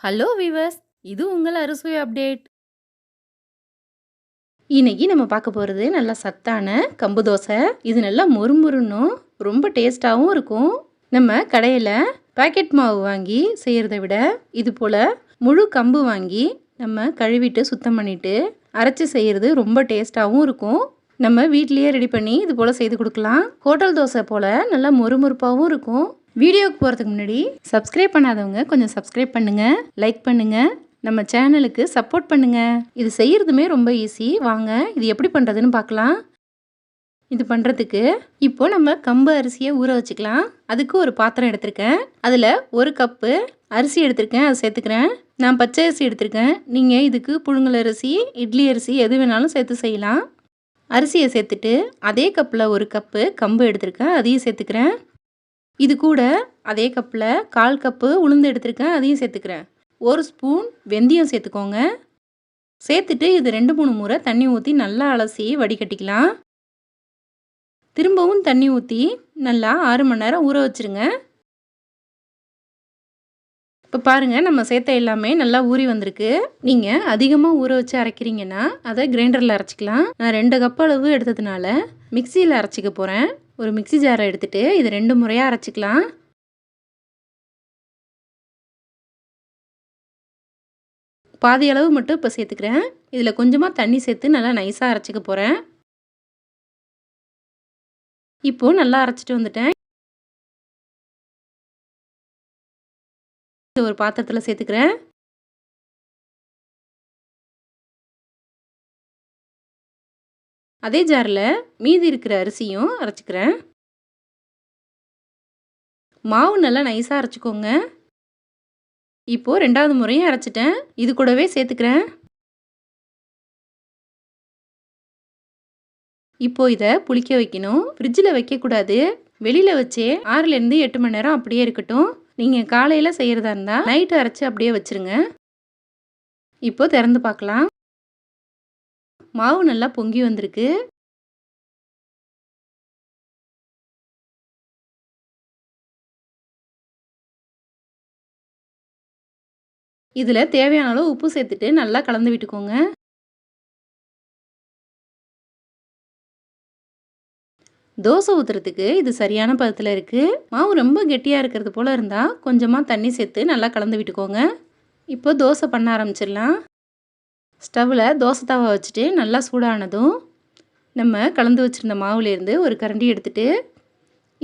Hello viewers, இது உங்கள் அறுசுவை அப்டேட். இன்னைக்கு நம்ம பார்க்க போகிறது நல்லா சத்தான கம்பு தோசை. இது நல்லா மொறுமொறுன்னும் ரொம்ப டேஸ்ட்டாகவும் இருக்கும். நம்ம கடையில் பாக்கெட் மாவு வாங்கி செய்கிறத விட இது போல் முழு கம்பு வாங்கி நம்ம கழுவிட்டு சுத்தம் பண்ணிவிட்டு அரைச்சி செய்கிறது ரொம்ப டேஸ்ட்டாகவும் இருக்கும். நம்ம வீட்லேயே ரெடி பண்ணி இது போல் செய்து கொடுக்கலாம். ஹோட்டல் தோசை போல் நல்லா மொறுமொறுப்பாகவும் இருக்கும். வீடியோக்கு போகிறதுக்கு முன்னாடி சப்ஸ்கிரைப் பண்ணாதவங்க கொஞ்சம் சப்ஸ்கிரைப் பண்ணுங்கள், லைக் பண்ணுங்கள், நம்ம சேனலுக்கு சப்போர்ட் பண்ணுங்கள். இது செய்கிறதுமே ரொம்ப ஈஸி. வாங்க இது எப்படி பண்ணுறதுன்னு பார்க்கலாம். இது பண்ணுறதுக்கு இப்போது நம்ம கம்பு அரிசியை ஊற வச்சுக்கலாம். அதுக்கு ஒரு பாத்திரம் எடுத்திருக்கேன். அதில் 1 கப்பு அரிசி எடுத்திருக்கேன், அதை சேர்த்துக்கிறேன். நான் பச்சை அரிசி எடுத்திருக்கேன். நீங்கள் இதுக்கு புழுங்கல் அரிசி, இட்லி அரிசி எது வேணாலும் சேர்த்து செய்யலாம். அரிசியை சேர்த்துட்டு அதே கப்பில் 1 கப்பு கம்பு எடுத்திருக்கேன், அதையும் சேர்த்துக்கிறேன். இது கூட அதே கப்பில் 1/4 கப்பு உளுந்து எடுத்திருக்கேன், அதையும் சேர்த்துக்கிறேன். 1 ஸ்பூன் வெந்தயம் சேர்த்துக்கோங்க. சேர்த்துட்டு இது 2-3 முறை தண்ணி ஊற்றி நல்லா அலசி வடிகட்டிக்கலாம். திரும்பவும் தண்ணி ஊற்றி நல்லா 6 மணி நேரம் ஊற வச்சுருங்க. இப்போ பாருங்கள், நம்ம சேர்த்த எல்லாமே நல்லா ஊறி வந்திருக்கு. நீங்கள் அதிகமாக ஊற வச்சு அரைக்கிறீங்கன்னா அதை கிரைண்டரில் அரைச்சிக்கலாம். நான் 2 கப் அளவு எடுத்ததுனால மிக்சியில் அரைச்சிக்க போகிறேன். ஒரு மிக்சி ஜாரை எடுத்துகிட்டு இது 2 முறையாக அரைச்சிக்கலாம். பாதி அளவு மட்டும் இப்போ சேர்த்துக்கிறேன். இதில் கொஞ்சமாக தண்ணி சேர்த்து நல்லா நைஸாக அரைச்சிக்க போகிறேன். இப்போது நல்லா அரைச்சிட்டு வந்துட்டேன். ஒரு பாத்திரத்தில் சேர்த்துக்கிறேன். அதே ஜாரில் மீதி இருக்கிற அரிசியும் அரைச்சிக்கிறேன். மாவு நல்லா நைஸாக அரைச்சிக்கோங்க. இப்போது 2வது முறையும் அரைச்சிட்டேன். இது கூடவே சேர்த்துக்கிறேன். இப்போது இதை புளிக்க வைக்கணும். ஃப்ரிட்ஜில் வைக்கக்கூடாது. வெளியில் வச்சே 6லேருந்து 8 மணி நேரம் அப்படியே இருக்கட்டும். நீங்கள் காலையில் செய்கிறதா இருந்தால் நைட்டு அரைச்சி அப்படியே வச்சுருங்க. இப்போது திறந்து பார்க்கலாம். மாவு நல்லா பொங்கி வந்திருக்கு. இதில் தேவையான அளவு உப்பு சேர்த்துட்டு நல்லா கலந்து விட்டுக்கோங்க. தோசை ஊற்றுறதுக்கு இது சரியான பதத்தில் இருக்குது. மாவு ரொம்ப கெட்டியாக இருக்கிறது போல் இருந்தால் கொஞ்சமாக தண்ணி சேர்த்து நல்லா கலந்து விட்டுக்கோங்க. இப்போ தோசை பண்ண ஆரம்பிச்சிடலாம். ஸ்டவ்வில் தோசை தவா வச்சுட்டு நல்லா சூடானதும் நம்ம கலந்து வச்சுருந்த மாவுலேருந்து ஒரு கரண்டி எடுத்துகிட்டு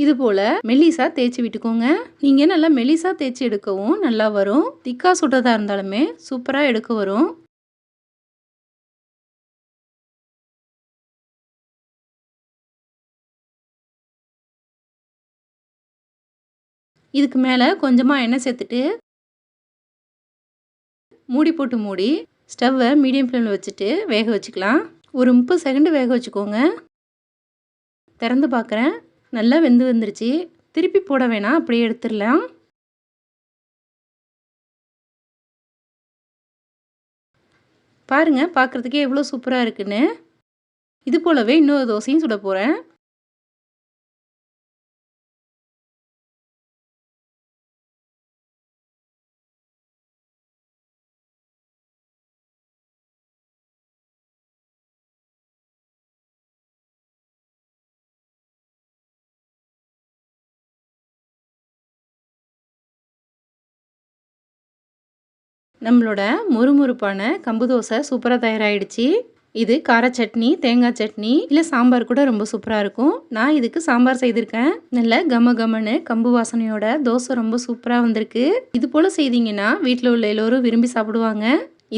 இது போல் மெல்லிசாக தேய்ச்சி விட்டுக்கோங்க. நீங்கள் நல்லா மெல்லிசாக தேய்ச்சி எடுக்கவும் நல்லா வரும். திக்காக சுடுறதா இருந்தாலுமே சூப்பராக எடுக்க வரும். இதுக்கு மேலே கொஞ்சமாக எண்ணெய் சேர்த்துட்டு மூடி ஸ்டவ்வை மீடியம் ஃப்ளேமில் வச்சுட்டு வேக வச்சுக்கலாம். ஒரு 30 செகண்ட் வேக வச்சுக்கோங்க. திறந்து பார்க்குறேன், நல்லா வெந்து வந்துருச்சு. திருப்பி போட வேணாம், அப்படியே எடுத்துடலாம். பாருங்கள், பார்க்குறதுக்கே எவ்வளோ சூப்பராக இருக்குன்னு. இது போலவே இன்னொரு தோசையும் சுட போகிறேன். நம்மளோட மொறுமொறுப்பான கம்பு தோசை சூப்பராக தயாராகிடுச்சு. இது கார சட்னி, தேங்காய் சட்னி இல்லை சாம்பார் கூட ரொம்ப சூப்பராக இருக்கும். நான் இதுக்கு சாம்பார் செய்திருக்கேன். நல்ல கமன்னு கம்பு வாசனையோட தோசை ரொம்ப சூப்பராக வந்திருக்கு. இது போல் செய்தீங்கன்னா வீட்டில் உள்ள எல்லோரும் விரும்பி சாப்பிடுவாங்க.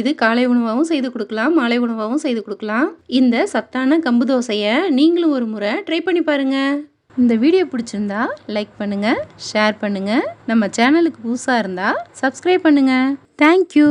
இது காலை உணவாகவும் செய்து கொடுக்கலாம், மாலை உணவாகவும் செய்து கொடுக்கலாம். இந்த சத்தான கம்பு தோசையை நீங்களும் ஒரு முறை ட்ரை பண்ணி பாருங்கள். இந்த வீடியோ பிடிச்சிருந்தா லைக் பண்ணுங்கள், ஷேர் பண்ணுங்கள். நம்ம சேனலுக்கு புதுசாக இருந்தால் சப்ஸ்கிரைப் பண்ணுங்கள். தேங்க்யூ.